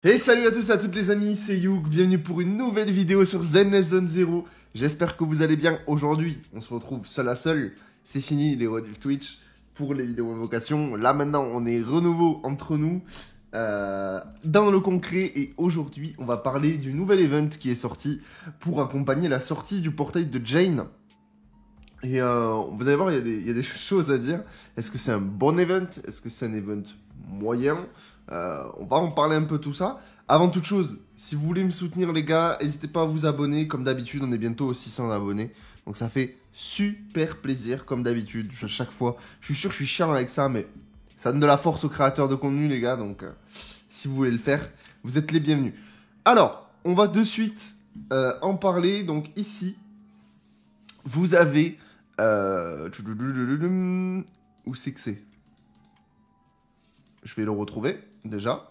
Et salut à tous et à toutes les amis, c'est Youk, bienvenue pour une nouvelle vidéo sur Zenless Zone Zero. J'espère que vous allez bien. Aujourd'hui, on se retrouve seul à seul. C'est fini les rediff Twitch pour les vidéos invocation. Là maintenant, on est renouveau entre nous dans le concret. Et aujourd'hui, on va parler du nouvel event qui est sorti pour accompagner la sortie du portail de Jane. Et vous allez voir, il y a des choses à dire. Est-ce que c'est un bon event? Est-ce que c'est un event moyen? On va en parler un peu tout ça. Avant toute chose, si vous voulez me soutenir les gars, n'hésitez pas à vous abonner. Comme d'habitude, on est bientôt aux 600 abonnés. Donc ça fait super plaisir, comme d'habitude, chaque fois. Je suis sûr que je suis chiant avec ça, mais ça donne de la force aux créateurs de contenu les gars. Donc si vous voulez le faire, vous êtes les bienvenus. Alors, on va de suite en parler. Donc ici, vous avez... Où c'est que c'est? Je vais le retrouver, déjà.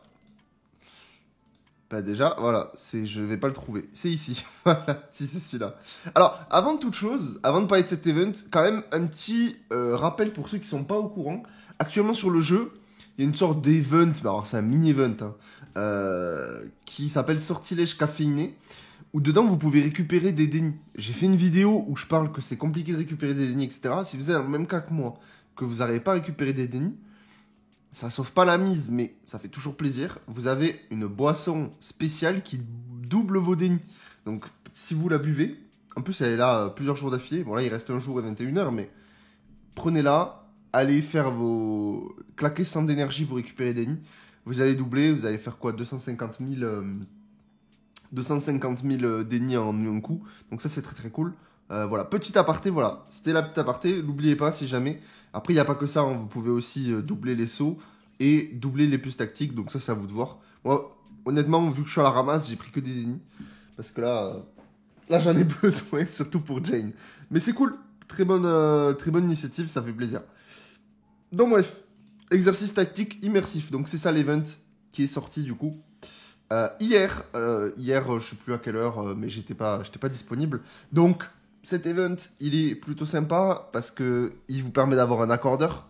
Bah déjà, voilà, je vais pas le trouver. C'est ici, voilà, si c'est celui-là. Alors, avant toute chose, avant de parler de cet event, quand même un petit rappel pour ceux qui sont pas au courant. Actuellement sur le jeu, il y a une sorte d'event, bah alors c'est un mini-event, hein, qui s'appelle Sortilège caféiné, où dedans vous pouvez récupérer des dénis. J'ai fait une vidéo où je parle que c'est compliqué de récupérer des dénis, etc. Si vous êtes dans le même cas que moi, que vous n'arrivez pas à récupérer des dénis, ça sauve pas la mise, mais ça fait toujours plaisir. Vous avez une boisson spéciale qui double vos dénis. Donc, si vous la buvez, en plus elle est là plusieurs jours d'affilée. Bon là, il reste un jour et 21 heures, mais prenez-la, allez faire vos... claquer 100 d'énergie pour récupérer des dénis. Vous allez doubler, vous allez faire quoi? 250 000 dénis en un coup. Donc ça, c'est très très cool. Voilà, petit aparté, voilà. C'était la petite aparté. N'oubliez pas si jamais. Après, il n'y a pas que ça. Hein. Vous pouvez aussi doubler les sauts et doubler les plus tactiques. Donc ça, c'est à vous de voir. Moi, honnêtement, vu que je suis à la ramasse, j'ai pris que des dénis. Parce que là j'en ai besoin, surtout pour Jane. Mais c'est cool. Très bonne initiative, ça fait plaisir. Donc bref, exercice tactique immersif. Donc c'est ça l'event qui est sorti du coup. Hier, je sais plus à quelle heure, mais j'étais pas disponible. Donc, cet event, il est plutôt sympa parce que il vous permet d'avoir un accordeur,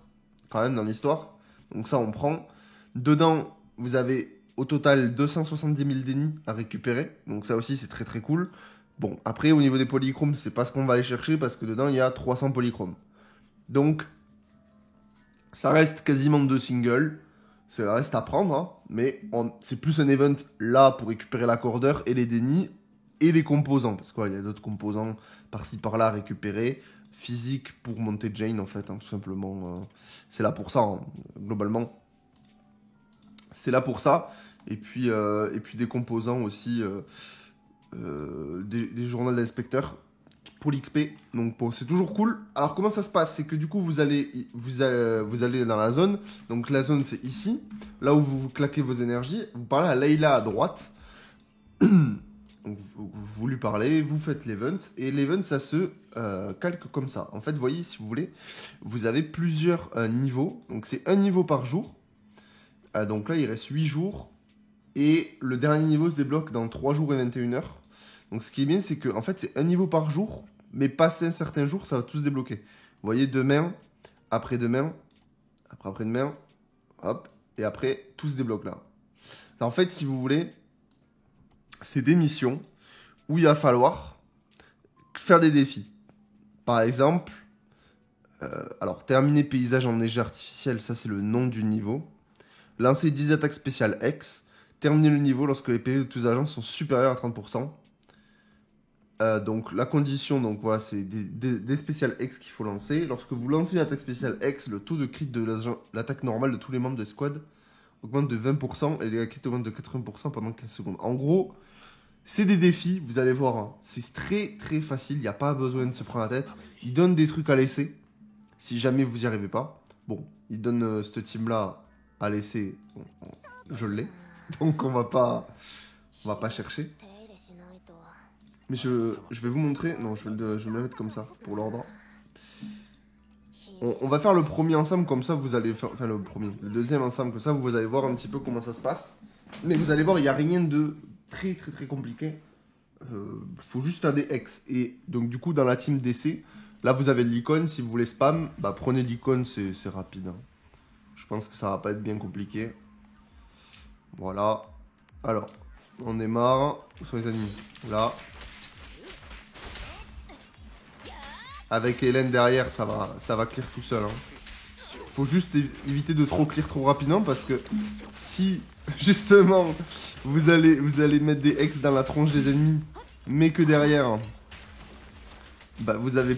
quand même, dans l'histoire. Donc ça, on prend. Dedans, vous avez au total 270 000 dénis à récupérer. Donc ça aussi, c'est très très cool. Bon, après, au niveau des polychromes, c'est pas ce qu'on va aller chercher parce que dedans, il y a 300 polychromes. Donc, ça reste quasiment 2 singles. Ça reste à prendre, hein, mais c'est plus un event là pour récupérer l'accordeur et les dénis et les composants. Parce qu'il y a d'autres composants par-ci par-là à récupérer. Physique pour monter Jane, en fait, hein, tout simplement. C'est là pour ça, hein, globalement. C'est là pour ça. Et puis des composants aussi, des journaux d'inspecteurs pour l'XP. Donc bon, c'est toujours cool. Alors comment ça se passe? C'est que du coup vous allez dans la zone. Donc la zone c'est ici, là où vous claquez vos énergies. Vous parlez à Layla à droite. Donc vous lui parlez, vous faites l'event. Et l'event ça se calque comme ça. En fait, vous voyez, si vous voulez, vous avez plusieurs niveaux. Donc c'est un niveau par jour. Donc là il reste 8 jours. Et le dernier niveau se débloque dans 3 jours et 21 heures. Donc ce qui est bien, c'est que en fait, c'est un niveau par jour, mais passé un certain jour, ça va tout se débloquer. Vous voyez, demain, après-demain, après-demain, hop, et après, tout se débloque là. En fait, si vous voulez, c'est des missions où il va falloir faire des défis. Par exemple, alors, terminer paysage en neige artificielle, ça c'est le nom du niveau. Lancer 10 attaques spéciales X. Terminer le niveau lorsque les PV de tous les agents sont supérieurs à 30%. Donc la condition, donc voilà, c'est des spéciales X qu'il faut lancer. Lorsque vous lancez une attaque spéciale X, le taux de crit de l'attaque normale de tous les membres de squad augmente de 20% et les crit augmentent de 80% pendant 15 secondes. En gros, c'est des défis, vous allez voir, hein. C'est très très facile, il n'y a pas besoin de se prendre la tête. Il donne des trucs à laisser, si jamais vous n'y arrivez pas. Bon, il donne cette team-là à laisser, je l'ai, donc on va pas chercher. Mais je vais vous montrer. Non, je vais me le mettre comme ça, pour l'ordre. On va faire le premier ensemble, comme ça vous allez faire... Enfin, le premier. Le deuxième ensemble, comme ça vous allez voir un petit peu comment ça se passe. Mais vous allez voir, il n'y a rien de très très très compliqué. Faut juste faire des X. Et donc du coup, dans la team DC, là vous avez l'icône. Si vous voulez spam, bah prenez l'icône, c'est rapide. Hein. Je pense que ça va pas être bien compliqué. Voilà. Alors, on démarre. Où sont les ennemis? Là. Avec Hélène derrière, ça va clear tout seul. Hein. Faut juste éviter de trop clear trop rapidement parce que si justement vous allez mettre des hex dans la tronche des ennemis, mais que derrière, bah vous allez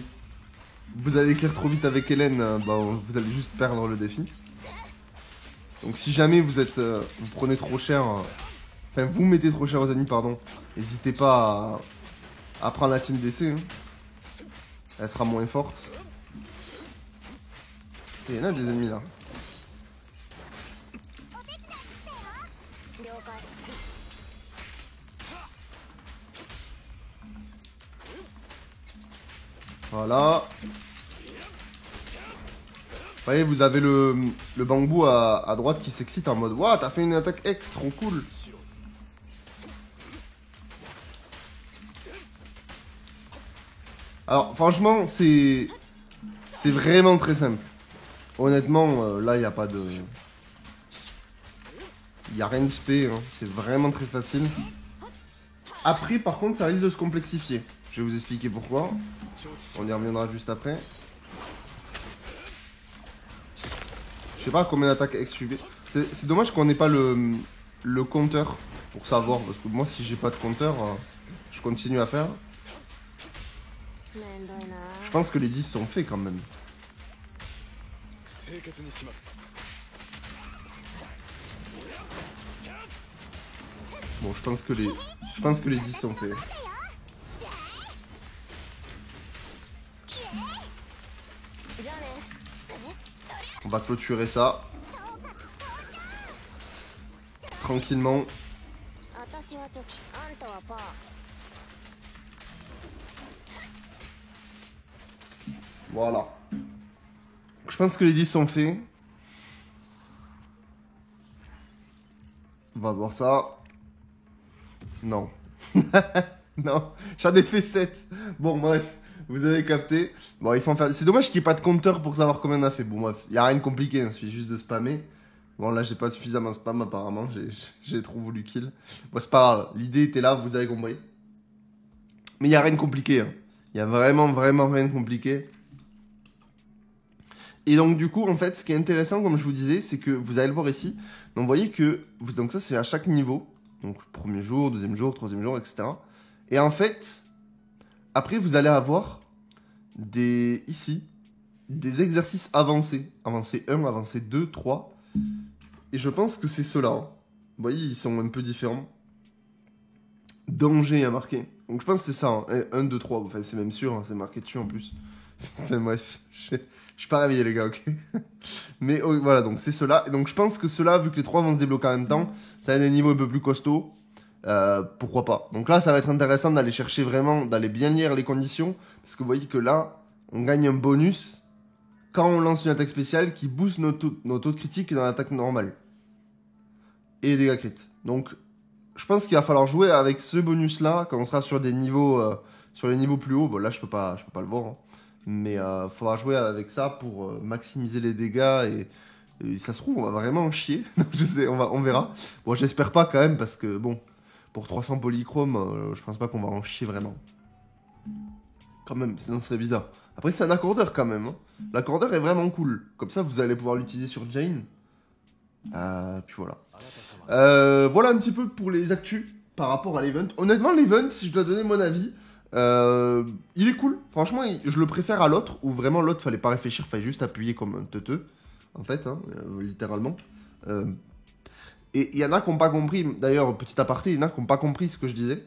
clear trop vite avec Hélène, bah vous allez juste perdre le défi. Donc si jamais vous prenez trop cher, enfin vous mettez trop cher aux ennemis, pardon, n'hésitez pas à prendre la team DC. Hein. Elle sera moins forte. Et il y en a des ennemis là. Voilà. Vous voyez, vous avez le bambou à droite qui s'excite en mode waouh, t'as fait une attaque X, trop cool. Alors, franchement, c'est vraiment très simple. Honnêtement, là, il n'y a pas de... Il n'y a rien de spé, hein. C'est vraiment très facile. Après, par contre, ça risque de se complexifier. Je vais vous expliquer pourquoi. On y reviendra juste après. Je sais pas combien d'attaques XUV. C'est dommage qu'on n'ait pas le compteur pour savoir. Parce que moi, si j'ai pas de compteur, je continue à faire. Je pense que les 10 sont faits quand même. Bon, je pense que les 10 sont faits. On va clôturer ça. Tranquillement. Voilà. Je pense que les 10 sont faits. On va voir ça. Non. Non, j'en ai fait 7. Bon, bref, vous avez capté. Bon, il faut en faire... C'est dommage qu'il n'y ait pas de compteur pour savoir combien on a fait. Bon, bref, il n'y a rien de compliqué, hein. Il suffit juste de spammer. Bon, là, j'ai pas suffisamment spam, apparemment. J'ai trop voulu kill. Bon, c'est pas grave. L'idée était là, vous avez compris. Mais il n'y a rien de compliqué. Hein. Il y a vraiment rien de compliqué. Et donc, du coup, en fait, ce qui est intéressant, comme je vous disais, c'est que vous allez le voir ici. Donc, vous voyez que... Donc, ça, c'est à chaque niveau. Donc, premier jour, deuxième jour, troisième jour, etc. Et en fait, après, vous allez avoir ici, des exercices avancés. Avancé 1, avancé 2, 3. Et je pense que c'est ceux-là. Hein. Vous voyez, ils sont un peu différents. Danger à marquer. Donc, je pense que c'est ça. Hein. 1, 2, 3. Enfin, c'est même sûr. Hein. C'est marqué dessus en plus. Enfin, bref. Je suis pas réveillé, les gars, ok. Mais voilà, donc c'est ceux-là. Et donc, je pense que ceux-là, vu que les 3 vont se débloquer en même temps, ça va être des niveaux un peu plus costauds. Pourquoi pas. Donc là, ça va être intéressant d'aller chercher vraiment, d'aller bien lire les conditions. Parce que vous voyez que là, on gagne un bonus quand on lance une attaque spéciale qui booste nos taux de critique dans l'attaque normale. Et les dégâts crit. Donc, je pense qu'il va falloir jouer avec ce bonus-là quand on sera sur des niveaux, sur les niveaux plus hauts. Bon, là, je peux pas le voir. Hein. Mais il faudra jouer avec ça pour maximiser les dégâts et ça se trouve, on va vraiment en chier. Je sais, on verra. Bon, j'espère pas quand même parce que, bon... Pour 300 polychromes, je pense pas qu'on va en chier vraiment. Quand même, sinon ce serait bizarre. Après, c'est un accordeur quand même. Hein. L'accordeur est vraiment cool. Comme ça, vous allez pouvoir l'utiliser sur Jane. Puis voilà. Voilà un petit peu pour les actus par rapport à l'event. Honnêtement, l'event, si je dois donner mon avis, il est cool. Franchement, je le préfère à l'autre, où vraiment l'autre, fallait pas réfléchir, fallait juste appuyer comme un teuteux. En fait, hein, littéralement. Et il y en a qui n'ont pas compris, d'ailleurs, petit aparté, il y en a qui n'ont pas compris ce que je disais.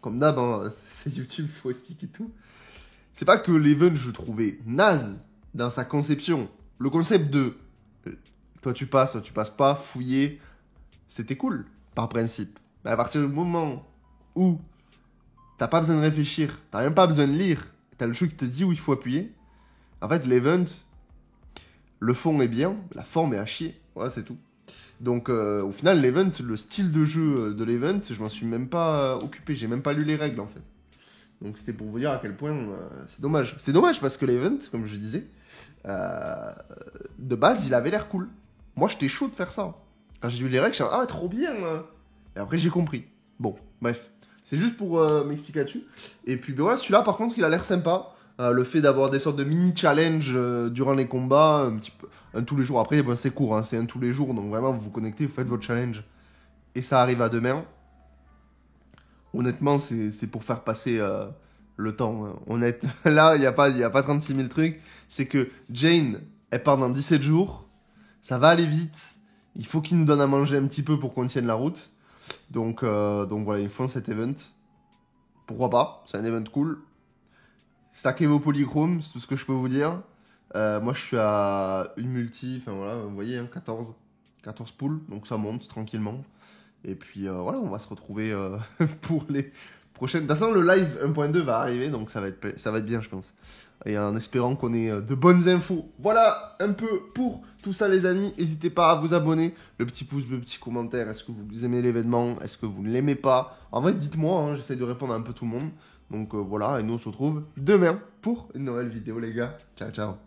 Comme d'hab, hein, c'est YouTube, il faut expliquer tout. C'est pas que l'event, je le trouvais naze dans sa conception. Le concept de toi tu passes pas, fouiller, c'était cool, par principe. Mais à partir du moment où t'as pas besoin de réfléchir, t'as même pas besoin de lire, t'as le jeu qui te dit où il faut appuyer, en fait, l'event, le fond est bien, la forme est à chier. Voilà, c'est tout. Donc au final, l'event, le style de jeu de l'event, je m'en suis même pas occupé, j'ai même pas lu les règles en fait. Donc c'était pour vous dire à quel point c'est dommage. C'est dommage parce que l'event, comme je disais, de base, il avait l'air cool. Moi, j'étais chaud de faire ça. Quand j'ai lu les règles, je suis ah, trop bien. Et après, j'ai compris. Bon, bref. C'est juste pour m'expliquer là-dessus. Et puis, ben voilà, celui-là, par contre, il a l'air sympa. Le fait d'avoir des sortes de mini-challenge durant les combats, un petit peu, un tous les jours. Après, bon, c'est court, hein, c'est un tous les jours. Donc vraiment, vous vous connectez, vous faites votre challenge. Et ça arrive à demain. Honnêtement, c'est pour faire passer le temps. Hein. Honnête. Là, y a pas 36 000 trucs. C'est que Jane, elle part dans 17 jours. Ça va aller vite. Il faut qu'il nous donne à manger un petit peu pour qu'on tienne la route. Donc voilà, ils font cet event. Pourquoi pas? C'est un event cool. Stackez vos polychromes, c'est tout ce que je peux vous dire. Moi, je suis à une multi, enfin voilà, vous voyez, hein, 14 poules, donc ça monte tranquillement. Et puis voilà, on va se retrouver pour les prochaines. De toute façon, le live 1.2 va arriver, donc ça va être bien, je pense. Et en espérant qu'on ait de bonnes infos. Voilà un peu pour tout ça, les amis. N'hésitez pas à vous abonner. Le petit pouce bleu, le petit commentaire. Est-ce que vous aimez l'événement? Est-ce que vous ne l'aimez pas? En vrai, dites-moi, hein, j'essaie de répondre à un peu tout le monde. Donc voilà, et nous on se retrouve demain pour une nouvelle vidéo, les gars. Ciao, ciao.